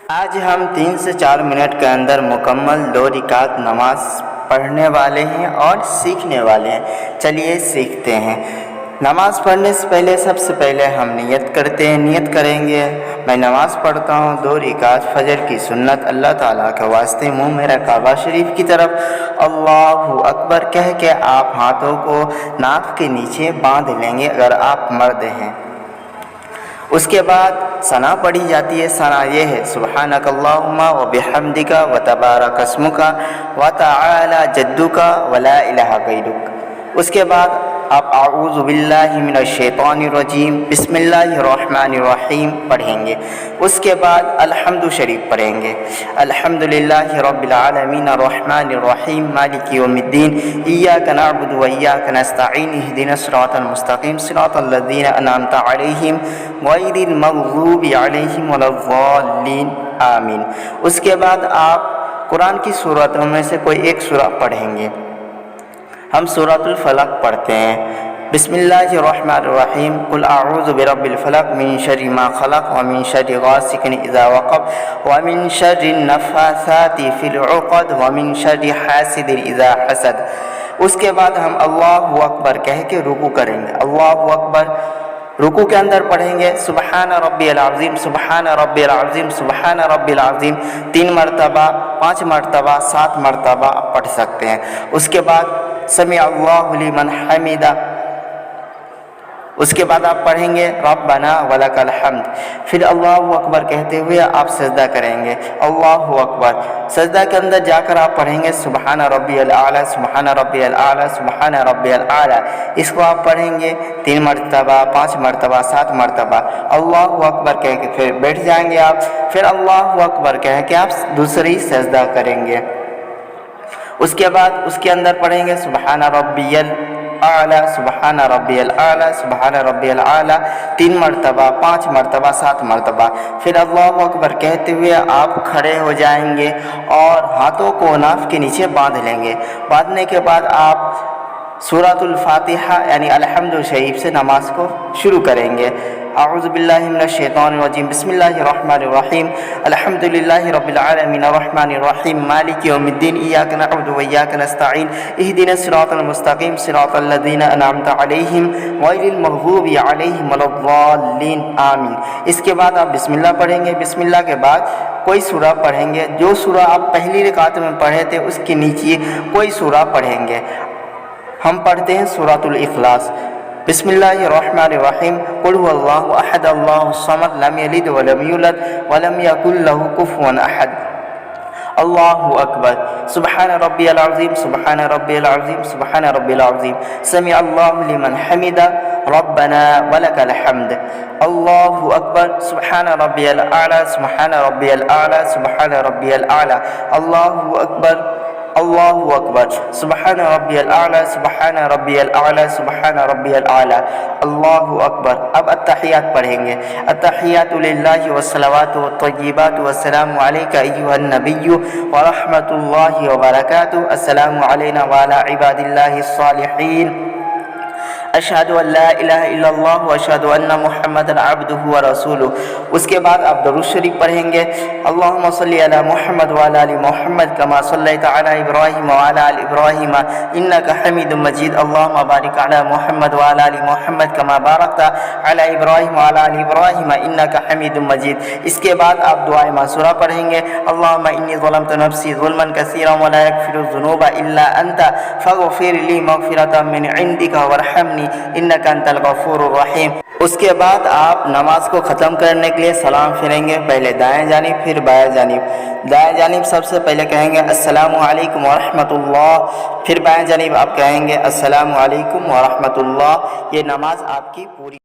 آج ہم 3 سے 4 منٹ کے اندر مکمل 2 رکعت نماز پڑھنے والے ہیں اور سیکھنے والے ہیں۔ چلیے سیکھتے ہیں۔ نماز پڑھنے سے پہلے ہم نیت کرتے ہیں۔ نیت کریں گے، میں نماز پڑھتا ہوں 2 رکعت فجر کی سنت اللہ تعالیٰ کے واسطے، منہ میرا کعبہ شریف کی طرف، اللہ اکبر کہہ کے آپ ہاتھوں کو ناک کے نیچے باندھ لیں گے اگر آپ مرد ہیں۔ اس کے بعد ثنا پڑھی جاتی ہے۔ ثنا یہ ہے سبحانک اللہم و بحمدک و تبارک اسمک و تعالی جدک و لا الہ غیرک۔ اس کے بعد آپ اعوذ باللہ من الشیطان الرجیم بسم اللہ الرحمن الرحیم پڑھیں گے۔ اس کے بعد الحمد شریف پڑھیں گے۔ الحمدللہ رب العالمین الرحمن الرحیم مالک یوم الدین ایاک نعبد و ایاک نستعین اہدنا الصراط المستقیم صراط الذین انعمت علیہم غیر المغضوب علیہم ولا الضالین آمین۔ اس کے بعد آپ قرآن کی سورتوں میں سے کوئی ایک سورہ پڑھیں گے۔ ہم سورۃ الفلق پڑھتے ہیں۔ بسم اللہ الرحمن الرحیم قل اعوذ برب الفلق من شر ما خلق ومن شر غاسق اذا وقب ومن شر النفاثات فی العقد ومن شر حاسد اذا حسد۔ اس کے بعد ہم اللہ اکبر کہہ کے رکوع کریں گے۔ اللہ اکبر رکوع کے اندر پڑھیں گے سبحان ربی العظیم سبحان ربی العظیم سبحان ربی العظیم 3 مرتبہ 5 مرتبہ 7 مرتبہ پڑھ سکتے ہیں۔ اس کے بعد سمع اللہ لمن حمدہ۔ اس کے بعد آپ پڑھیں گے ربنا ولک الحمد۔ پھر اللہ اکبر کہتے ہوئے آپ سجدہ کریں گے۔ اللہ اکبر سجدہ کے اندر جا کر آپ پڑھیں گے سبحان ربی الاعلیٰ سبحان ربی الاعلیٰ سبحان ربی الاعلیٰ۔ اس کو آپ پڑھیں گے 3 مرتبہ 5 مرتبہ 7 مرتبہ۔ اللہ اکبر کہہ کے پھر بیٹھ جائیں گے آپ۔ پھر اللہ اکبر کہہ کے آپ دوسری سجدہ کریں گے۔ اس کے بعد اس کے اندر پڑھیں گے سبحان ربی الاعلیٰ سبحان ربی الاعلیٰ سبحان ربی الاعلیٰ 3 مرتبہ 5 مرتبہ 7 مرتبہ۔ پھر اللہ اکبر کہتے ہوئے آپ کھڑے ہو جائیں گے اور ہاتھوں کو ناف کے نیچے باندھ لیں گے۔ باندھنے کے بعد آپ سورۃ الفاتحہ یعنی الحمد شریف سے نماز کو شروع کریں گے۔ اعوذ باللہ من الشیطان الرجیم بسم اللہ الرحمن الرحیم الحمدللہ رب العالمین الرحمن الرحیم مالک یوم الدین ایاک نعبد و ایاک نستعین اہدنا الصراط المستقیم صراط الذین انعمت علیہم غیر المغضوب علیہم ولا الضالین آمین۔ اس کے بعد آپ بسم اللہ پڑھیں گے۔ بسم اللہ کے بعد کوئی سورہ پڑھیں گے۔ جو سورہ آپ پہلی رکعت میں پڑھے تھے اس کے نیچے کوئی سورہ پڑھیں گے۔ ہم پڑھتے ہیں سورۃ الاخلاص۔ بسم اللہ الرحمن الرحیم قل هو اللہ احد اللہ الصمد لم یلد ولم یولد ولم یکن له کفوا احد۔ اللہ اکبر سبحان ربی العظیم سبحان ربی العظیم سبحان ربی العظیم سمع اللہ لمن حمدہ ربنا ولک الحمد۔ اللہ اکبر سبحان ربی الاعلیٰ سبحان ربی الاعلیٰ سبحان ربی الاعلیٰ اللہ اکبر اللہ اکبر سبحان ربی الاعلیٰ سبحان ربی الاعلیٰ سبحان ربی الاعلیٰ اللہ اکبر۔ اب التحیات پڑھیں گے۔ التحیات للہ والصلوات والطیبات والسلام علیک ایہا النبی ورحمۃ اللہ وبرکاتہ السلام علینا وعلی عباد اللہ الصالحین اشہد ان لا الہ الا اللہ واشہد ان محمد عبدہ ورسولہ۔ اس کے بعد آپ درود شریف پڑھیں گے۔ اللہم صلی علی محمد وعلی آل محمد کما صلیت علی ابراہیم وعلی آل ابراہیم انک حمید مجید اللہم بارک علی محمد وعلی آل محمد کما بارکت علی ابراہیم وعلی آل ابراہیم انک حمید مجید۔ اس کے بعد آپ دعائے معصورہ پڑھیں گے۔ اللہم انی ظلمت نفسی ظلما کثیرا ولا یغفر الذنوب الا انت فاغفر لی مغفرۃ من عندک وارحمنی انک انت الغفور الرحیم۔ اس کے بعد آپ نماز کو ختم کرنے کے لیے سلام پھیریں گے، پہلے دائیں جانب پھر بائیں جانب۔ دائیں جانب سب سے پہلے کہیں گے السلام علیکم ورحمۃ اللہ، پھر بائیں جانب آپ کہیں گے السلام علیکم ورحمۃ اللہ۔ یہ نماز آپ کی پوری